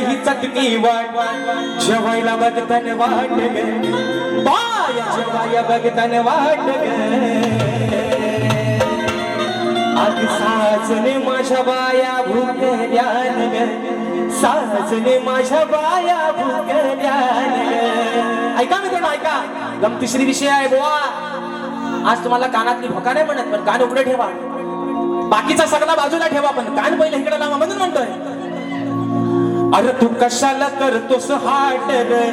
बायाची ही चटकी वाट जेवायला बघताना वाट ग बायाच्या बाया बघताना वाट ग आग साजने माझ्या बाया भुकल्यान ग साजने माझ्या बाया भुकल्यान ग ऐका मित्रांनो ऐका गमतीशीर विषय आहे बुवा आज तुम्हाला कानातली भोका नाही म्हणत पण कान उघडे ठेवा बाकीचा सगळा बाजूला ठेवा पण कान पहिले इकडे लावा म्हणून म्हणतोय अरे तू कशाला करतोस हाट रे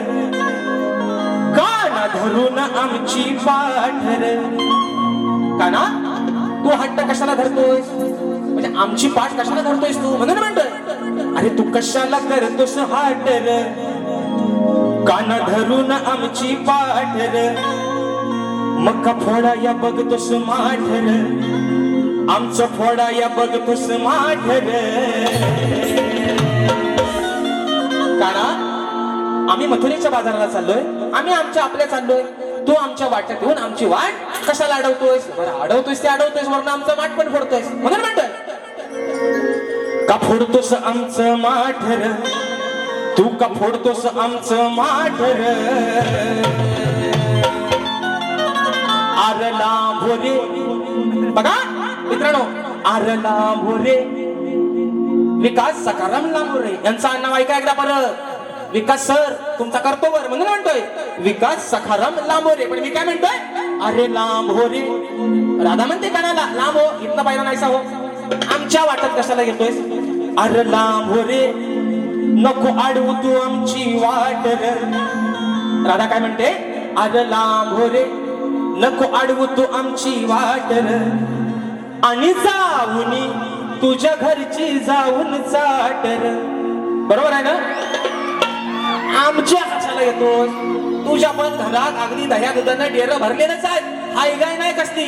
काना धरून आमची पाठ रे काना तू हट्ट कशाला धरतोयस म्हणजे आमची पाठ कशाला धरतोयस तू म्हणून म्हणतोय अरे तू कशाला करतोस हाट रे काना धरून आमची पाठ रे मका फोडा या बघतोस माठ रे आमचं फोडा या बघतोस माठ रे काना आम्ही मथुरेच्या बाजाराला चाललोय आम्ही आमच्या आपल्या चाललोय तू आमच्या वाट्यात येऊन आमची वाट कशाला अडवतोयस बरं अडवतोयस ते अडवतोयस वरनं आमचं माठ पण फोडतोयस म्हणून म्हणतोय का फोडतोस आमचं माठ रे तू का फोडतोस आमचं माठ रे आरला भोरे बघा मित्रांनो आरला भोरे विकास सखाराम लांबोरे यांचा नाव ऐका एकदा परत विकास सर तुमचा करतो वर म्हणून म्हणतोय विकास सखाराम लांबोरे पण मी काय म्हणतोय अरे लांबोरे राधा म्हणते कानाला लांब हो इथनं पाहिला नाहीसा हो आमच्या वाटत कशाला घेतोयस अरे लांबोरे नको आडवू तू आमची वाट रे राधा काय म्हणते अरे लांबोरे नको अडवू तू आमची वाट रे आणि जाऊनी तुझ्या घरची जाऊन चाट रे बरोबर आहे ना आमच्या कशाला येतोस तुझ्या पण घरात अगदी दह्या दुधानं डेर भरलेलंच आहे हाय गाय नाही कसली